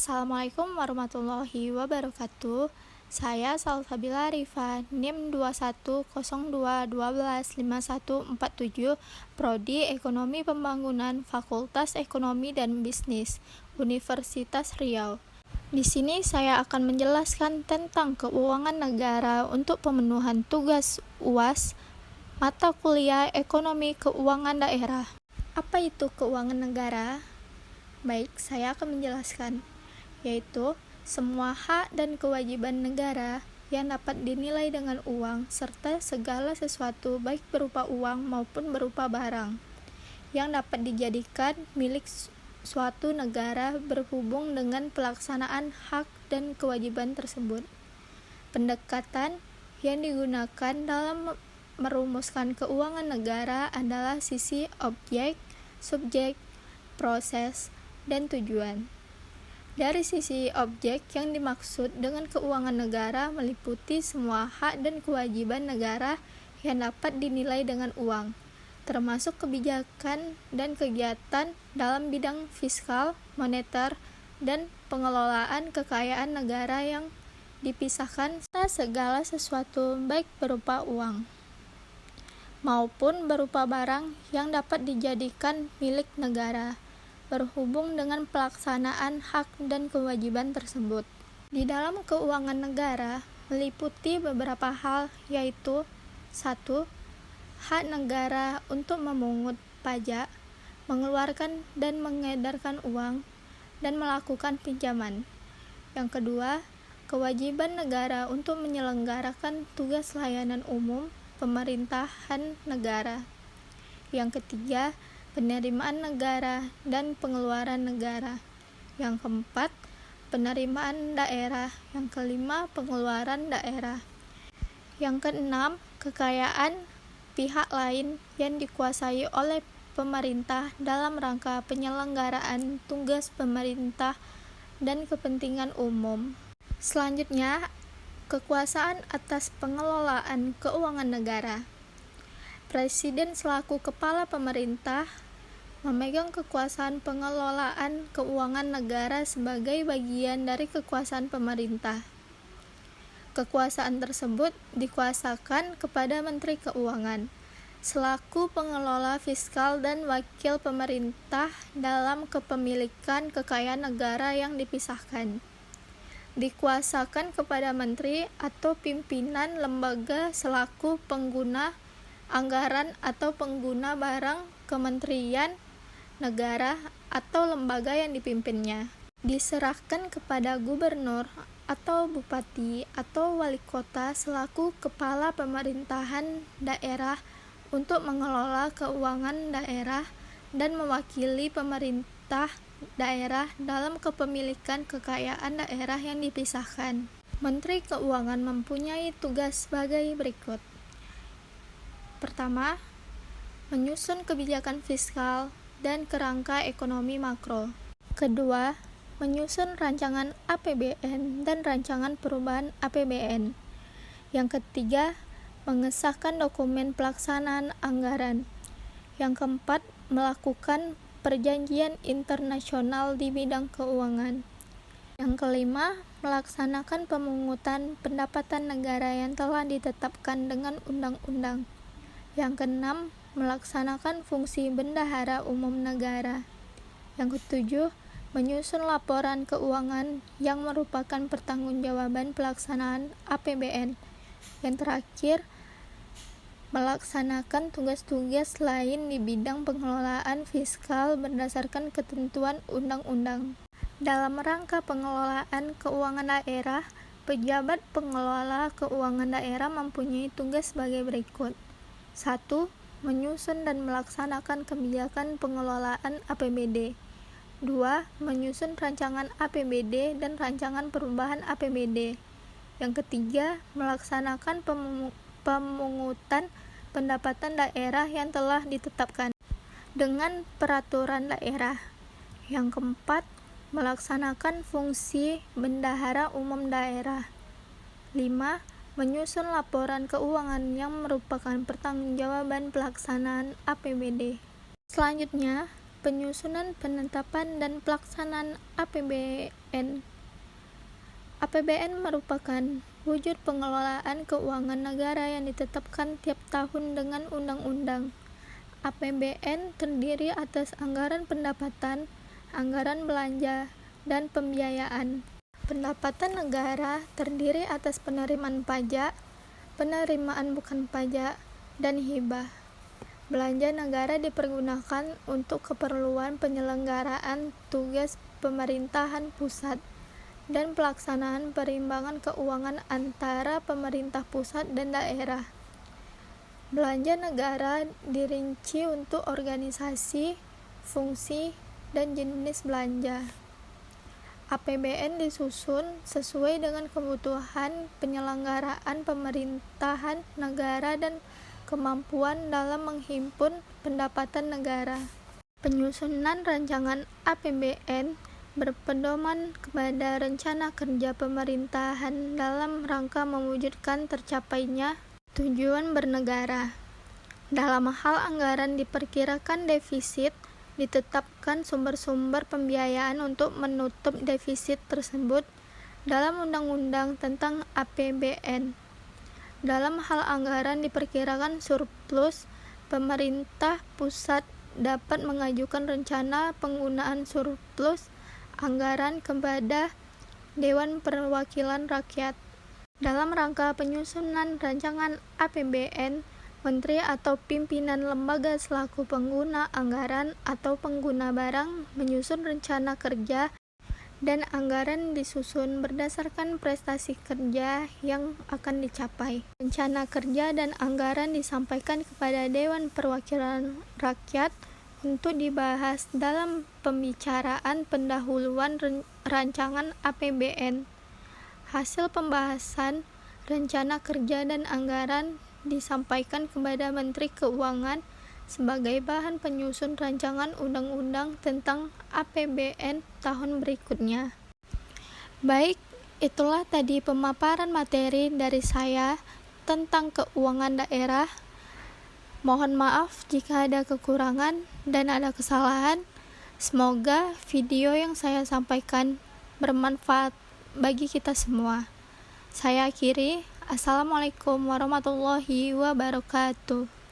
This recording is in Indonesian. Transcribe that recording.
Assalamualaikum warahmatullahi wabarakatuh. Saya Salsabila Rifa, NIM 2102125147, Prodi Ekonomi Pembangunan, Fakultas Ekonomi dan Bisnis, Universitas Riau. Di sini saya akan menjelaskan tentang keuangan negara untuk pemenuhan tugas UAS mata kuliah Ekonomi Keuangan Daerah. Apa itu keuangan negara? Baik, saya akan menjelaskan, yaitu semua hak dan kewajiban negara yang dapat dinilai dengan uang, serta segala sesuatu baik berupa uang maupun berupa barang, yang dapat dijadikan milik suatu negara berhubung dengan pelaksanaan hak dan kewajiban tersebut. Pendekatan yang digunakan dalam merumuskan keuangan negara adalah sisi objek, subjek, proses, dan tujuan. Dari sisi objek, yang dimaksud dengan keuangan negara meliputi semua hak dan kewajiban negara yang dapat dinilai dengan uang, termasuk kebijakan dan kegiatan dalam bidang fiskal, moneter, dan pengelolaan kekayaan negara yang dipisahkan serta segala sesuatu baik berupa uang maupun berupa barang yang dapat dijadikan milik negara berhubung dengan pelaksanaan hak dan kewajiban tersebut. Di dalam keuangan negara meliputi beberapa hal, yaitu 1. Hak negara untuk memungut pajak, mengeluarkan dan mengedarkan uang, dan melakukan pinjaman. Yang kedua, kewajiban negara untuk menyelenggarakan tugas layanan umum pemerintahan negara. Yang ketiga, penerimaan negara dan pengeluaran negara. Yang keempat, penerimaan daerah. Yang kelima, pengeluaran daerah. Yang keenam, kekayaan pihak lain yang dikuasai oleh pemerintah dalam rangka penyelenggaraan tugas pemerintah dan kepentingan umum. Selanjutnya, kekuasaan atas pengelolaan keuangan negara. Presiden selaku kepala pemerintah memegang kekuasaan pengelolaan keuangan negara sebagai bagian dari kekuasaan pemerintah. Kekuasaan tersebut dikuasakan kepada Menteri Keuangan selaku pengelola fiskal dan wakil pemerintah dalam kepemilikan kekayaan negara yang dipisahkan. Dikuasakan kepada menteri atau pimpinan lembaga selaku pengguna anggaran atau pengguna barang kementerian, negara, atau lembaga yang dipimpinnya. Diserahkan kepada gubernur atau bupati atau wali kota selaku kepala pemerintahan daerah untuk mengelola keuangan daerah dan mewakili pemerintah daerah dalam kepemilikan kekayaan daerah yang dipisahkan. Menteri Keuangan mempunyai tugas sebagai berikut. Pertama, menyusun kebijakan fiskal dan kerangka ekonomi makro. Kedua, menyusun rancangan APBN dan rancangan perubahan APBN. Yang ketiga, mengesahkan dokumen pelaksanaan anggaran. Yang keempat, melakukan perjanjian internasional di bidang keuangan. Yang kelima, melaksanakan pemungutan pendapatan negara yang telah ditetapkan dengan undang-undang. Yang keenam, melaksanakan fungsi bendahara umum negara. Yang ketujuh, menyusun laporan keuangan yang merupakan pertanggungjawaban pelaksanaan APBN. Yang terakhir, melaksanakan tugas-tugas lain di bidang pengelolaan fiskal berdasarkan ketentuan undang-undang. Dalam rangka pengelolaan keuangan daerah, pejabat pengelola keuangan daerah mempunyai tugas sebagai berikut. 1. Menyusun dan melaksanakan kebijakan pengelolaan APBD. 2. Menyusun rancangan APBD dan rancangan perubahan APBD. Yang ketiga, melaksanakan pemungutan pendapatan daerah yang telah ditetapkan dengan peraturan daerah. Yang keempat, melaksanakan fungsi bendahara umum daerah. 5. Menyusun laporan keuangan yang merupakan pertanggungjawaban pelaksanaan APBD. Selanjutnya, penyusunan, penetapan, dan pelaksanaan APBN. APBN merupakan wujud pengelolaan keuangan negara yang ditetapkan tiap tahun dengan undang-undang. APBN terdiri atas anggaran pendapatan, anggaran belanja, dan pembiayaan. Pendapatan negara terdiri atas penerimaan pajak, penerimaan bukan pajak, dan hibah. Belanja negara dipergunakan untuk keperluan penyelenggaraan tugas pemerintahan pusat dan pelaksanaan perimbangan keuangan antara pemerintah pusat dan daerah. Belanja negara dirinci untuk organisasi, fungsi, dan jenis belanja. APBN disusun sesuai dengan kebutuhan penyelenggaraan pemerintahan negara dan kemampuan dalam menghimpun pendapatan negara. Penyusunan rancangan APBN berpedoman kepada rencana kerja pemerintahan dalam rangka mewujudkan tercapainya tujuan bernegara. Dalam hal anggaran diperkirakan defisit, ditetapkan sumber-sumber pembiayaan untuk menutup defisit tersebut dalam Undang-Undang tentang APBN. Dalam hal anggaran diperkirakan surplus, pemerintah pusat dapat mengajukan rencana penggunaan surplus anggaran kepada Dewan Perwakilan Rakyat. Dalam rangka penyusunan rancangan APBN, menteri atau pimpinan lembaga selaku pengguna anggaran atau pengguna barang menyusun rencana kerja, dan anggaran disusun berdasarkan prestasi kerja yang akan dicapai. Rencana kerja dan anggaran disampaikan kepada Dewan Perwakilan Rakyat untuk dibahas dalam pembicaraan pendahuluan rancangan APBN. Hasil pembahasan rencana kerja dan anggaran disampaikan kepada Menteri Keuangan sebagai bahan penyusun rancangan undang-undang tentang APBN tahun berikutnya. Baik, itulah tadi pemaparan materi dari saya tentang keuangan daerah. Mohon maaf jika ada kekurangan dan ada kesalahan. Semoga video yang saya sampaikan bermanfaat bagi kita semua. Saya akhiri. Assalamualaikum warahmatullahi wabarakatuh.